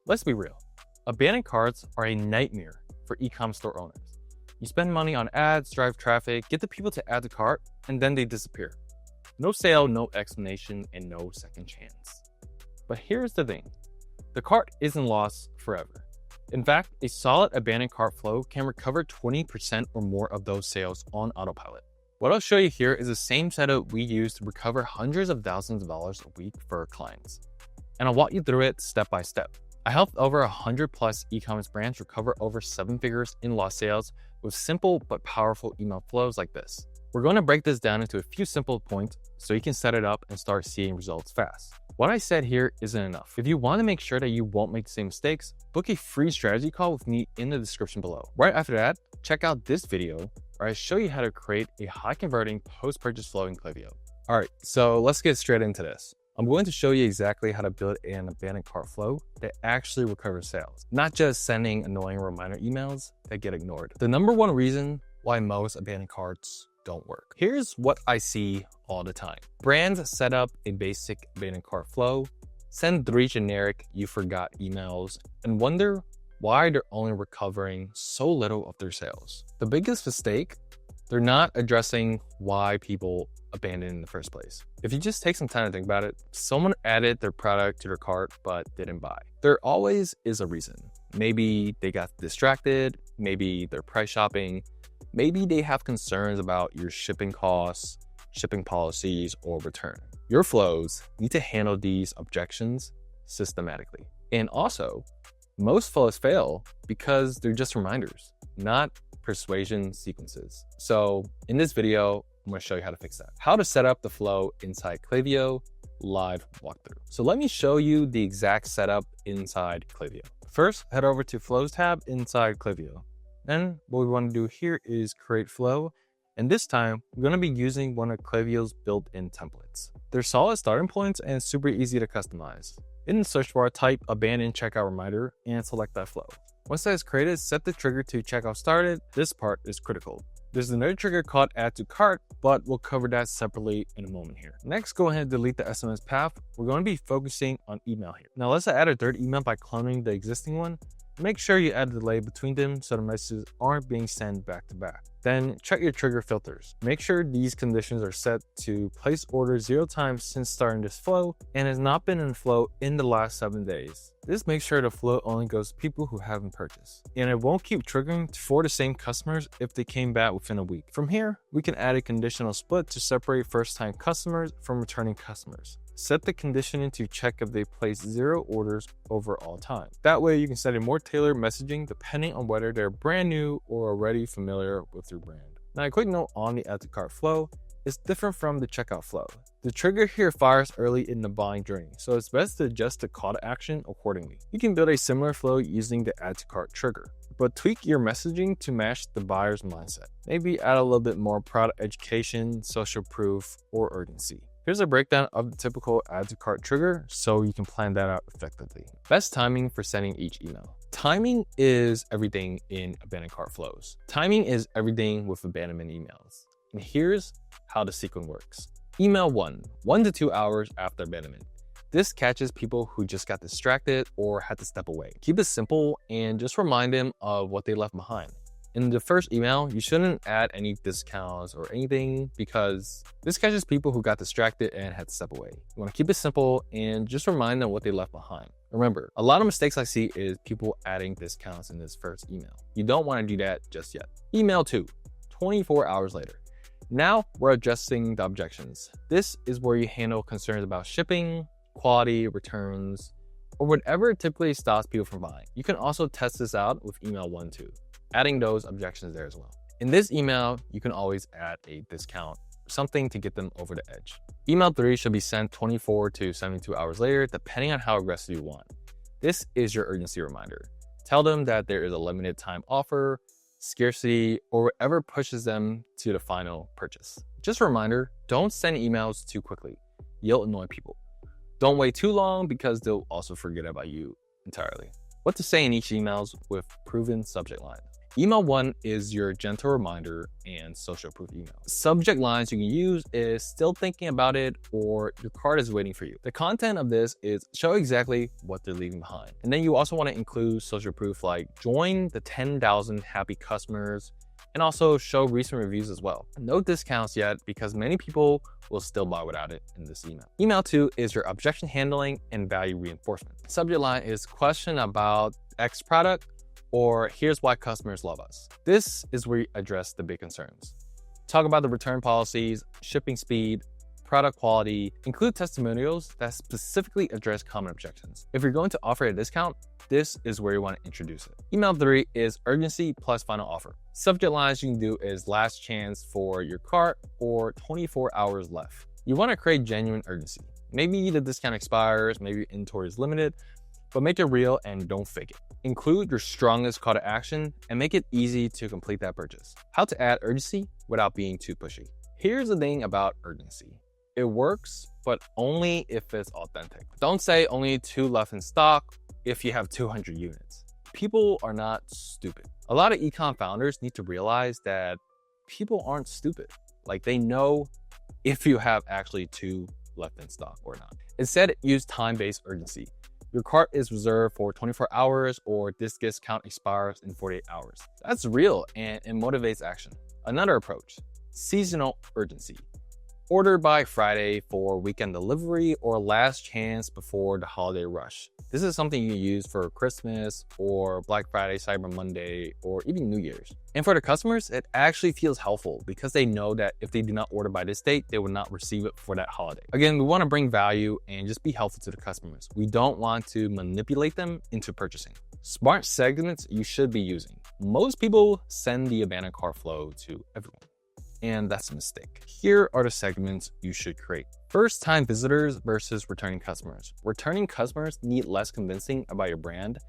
Let's be real. Abandoned carts are a nightmare for e-commerce store owners. You spend money on ads, drive traffic, get the people to add to cart, and then they disappear. No sale, no explanation, and no second chance. But here's the thing. The cart isn't lost forever. In fact, a solid abandoned cart flow can recover 20% or more of those sales on autopilot. What I'll show you here is the same setup we use to recover hundreds of thousands of dollars a week for our clients. And I'll walk you through it step by step. I helped over 100 plus e-commerce brands recover over 7 figures in lost sales with simple but powerful email flows like this. We're going to break this down into a few simple points so you can set it up and start seeing results fast. What I said here isn't enough. If you want to make sure that you won't make the same mistakes, book a free strategy call with me in the description below. Right after that, check out this video where I show you how to create a high converting post-purchase flow in Klaviyo. All right, so let's get straight into this. I'm going to show you exactly how to build an abandoned cart flow that actually recovers sales, not just sending annoying reminder emails that get ignored. The number one reason why most abandoned carts don't work. Here's what I see all the time. Brands set up a basic abandoned cart flow, send 3 generic you forgot emails, and wonder why they're only recovering so little of their sales. The biggest mistake, they're not addressing why people abandon in the first place. If you just take some time to think about it, someone added their product to their cart but didn't buy. There always is a reason. Maybe they got distracted, maybe they're price shopping, maybe they have concerns about your shipping costs, shipping policies, or return. Your flows need to handle these objections systematically. And also, most flows fail because they're just reminders, not persuasion sequences. So in this video, I'm going to show you how to fix that. How to set up the flow inside Klaviyo live walkthrough. So let me show you the exact setup inside Klaviyo. First, head over to Flows tab inside Klaviyo. Then what we want to do here is create flow. And this time, we're going to be using one of Klaviyo's built-in templates. They're solid starting points and super easy to customize. In the search bar, type abandoned checkout reminder and select that flow. Once that is created, set the trigger to checkout started. This part is critical. There's another trigger called add to cart, but we'll cover that separately in a moment here. Next, go ahead and delete the SMS path. We're going to be focusing on email here. Now let's add a third email by cloning the existing one. Make sure you add a delay between them so the messages aren't being sent back to back. Then check your trigger filters. Make sure these conditions are set to place order 0 times since starting this flow and has not been in flow in the last 7 days. This makes sure the flow only goes to people who haven't purchased. And it won't keep triggering for the same customers if they came back within a week. From here, we can add a conditional split to separate first-time customers from returning customers. Set the conditioning to check if they place 0 orders over all time. That way you can set a more tailored messaging depending on whether they're brand new or already familiar with your brand. Now a quick note on the add to cart flow. It's different from the checkout flow. The trigger here fires early in the buying journey, so it's best to adjust the call to action accordingly. You can build a similar flow using the add to cart trigger, but tweak your messaging to match the buyer's mindset. Maybe add a little bit more product education, social proof, or urgency. Here's a breakdown of the typical add to cart trigger so you can plan that out effectively. Best timing for sending each email. Timing is everything in abandoned cart flows. Timing is everything with abandonment emails. And here's how the sequence works. Email 1 to 2 hours after abandonment. This catches people who just got distracted or had to step away. Keep it simple and just remind them of what they left behind. In the first email, you shouldn't add any discounts or anything because this catches people who got distracted and had to step away. You want to keep it simple and just remind them what they left behind. Remember, a lot of mistakes I see is people adding discounts in this first email. You don't want to do that just yet. Email 2, 24 hours later. Now we're adjusting the objections. This is where you handle concerns about shipping, quality, returns, or whatever typically stops people from buying. You can also test this out with email 1 too, adding those objections there as well. In this email, you can always add a discount, something to get them over the edge. Email 3 should be sent 24 to 72 hours later, depending on how aggressive you want. This is your urgency reminder. Tell them that there is a limited time offer, scarcity, or whatever pushes them to the final purchase. Just a reminder, don't send emails too quickly. You'll annoy people. Don't wait too long because they'll also forget about you entirely. What to say in each emails with proven subject line. Email 1 is your gentle reminder and social proof email. Subject lines you can use is still thinking about it or your cart is waiting for you. The content of this is show exactly what they're leaving behind. And then you also want to include social proof like join the 10,000 happy customers and also show recent reviews as well. No discounts yet because many people will still buy without it in this email. Email 2 is your objection handling and value reinforcement. Subject line is question about X product or here's why customers love us. This is where you address the big concerns. Talk about the return policies, shipping speed, product quality, include testimonials that specifically address common objections. If you're going to offer a discount, this is where you want to introduce it. Email 3 is urgency plus final offer. Subject lines you can do is last chance for your cart or 24 hours left. You want to create genuine urgency. Maybe the discount expires, maybe inventory is limited, but make it real and don't fake it. Include your strongest call to action and make it easy to complete that purchase. How to add urgency without being too pushy. Here's the thing about urgency. It works, but only if it's authentic. Don't say only 2 left in stock if you have 200 units. People are not stupid. A lot of e-com founders need to realize that people aren't stupid. Like they know if you have actually 2 left in stock or not. Instead, use time-based urgency. Your cart is reserved for 24 hours or this discount expires in 48 hours. That's real and it motivates action. Another approach, seasonal urgency. Order by Friday for weekend delivery or last chance before the holiday rush. This is something you can use for Christmas or Black Friday, Cyber Monday, or even New Year's. And for the customers, it actually feels helpful because they know that if they do not order by this date, they will not receive it for that holiday. Again, we want to bring value and just be helpful to the customers. We don't want to manipulate them into purchasing. Smart segments you should be using. Most people send the abandoned cart flow to everyone, and that's a mistake. Here are the segments you should create. First-time visitors versus returning customers. Returning customers need less convincing about your brand,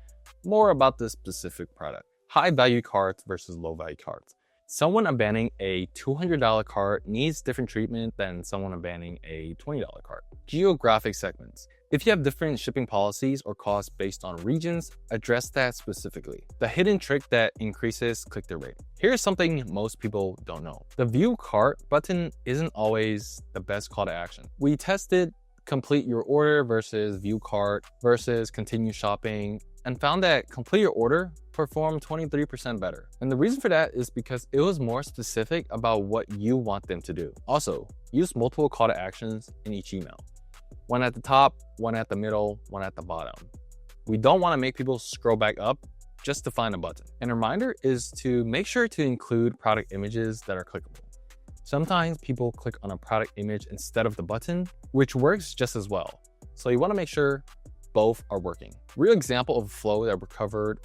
more about the specific product. High-value carts versus low-value carts. Someone abandoning a $200 cart needs different treatment than someone abandoning a $20 cart. Geographic segments. If you have different shipping policies or costs based on regions, address that specifically. The hidden trick that increases click-through rate. Here's something most people don't know. The view cart button isn't always the best call to action. We tested complete your order versus view cart versus continue shopping and found that complete your order performed 23% better. And the reason for that is because it was more specific about what you want them to do. Also, use multiple call to actions in each email. One at the top, one at the middle, one at the bottom. We don't want to make people scroll back up just to find a button. And a reminder is to make sure to include product images that are clickable. Sometimes people click on a product image instead of the button, which works just as well. So you want to make sure both are working. Real example of a flow that recovered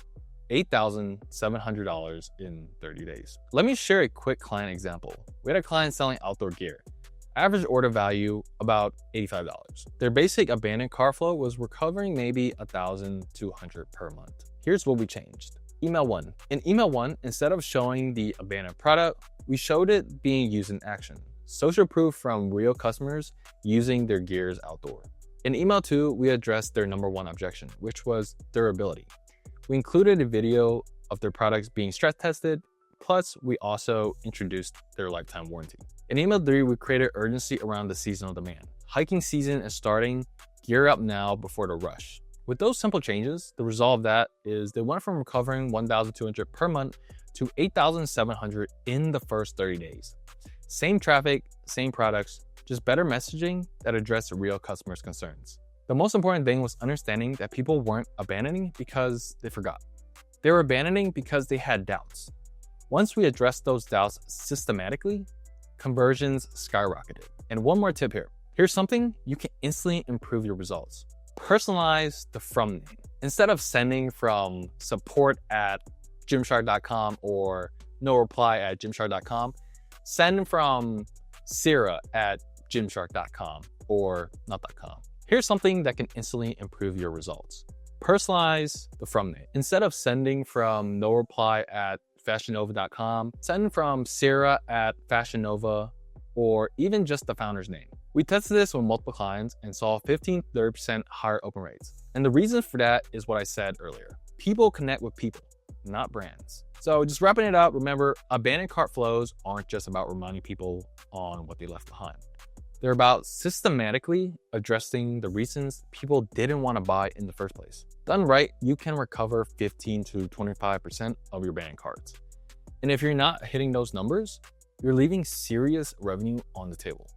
$8,700 in 30 days. Let me share a quick client example. We had a client selling outdoor gear. Average order value about $85. Their basic abandoned cart flow was recovering maybe $1,200 per month. Here's what we changed. Email 1. In email 1, instead of showing the abandoned product, we showed it being used in action. Social proof from real customers using their gears outdoor. In email 2, we addressed their number 1 objection, which was durability. We included a video of their products being stress tested, plus we also introduced their lifetime warranty. In email 3, we created urgency around the seasonal demand. Hiking season is starting, gear up now before the rush. With those simple changes, the result of that is they went from recovering $1,200 per month to $8,700 in the first 30 days. Same traffic, same products, just better messaging that addressed the real customers' concerns. The most important thing was understanding that people weren't abandoning because they forgot. They were abandoning because they had doubts. Once we addressed those doubts systematically, conversions skyrocketed. And one more tip here. Here's something you can instantly improve your results. Personalize the from name. Instead of sending from support@gymshark.com or no reply at gymshark.com, send from Sarah@gymshark.com or not.com. Here's something that can instantly improve your results. Personalize the from name. Instead of sending from no reply at fashionnova.com, send from Sarah@fashionnova or even just the founder's name. We tested this with multiple clients and saw 15-30% higher open rates. And the reason for that is what I said earlier. People connect with people. not brands. So just wrapping it up, remember, abandoned cart flows aren't just about reminding people on what they left behind. They're about systematically addressing the reasons people didn't want to buy in the first place. Done right, you can recover 15 to 25% of your abandoned carts. And if you're not hitting those numbers, you're leaving serious revenue on the table.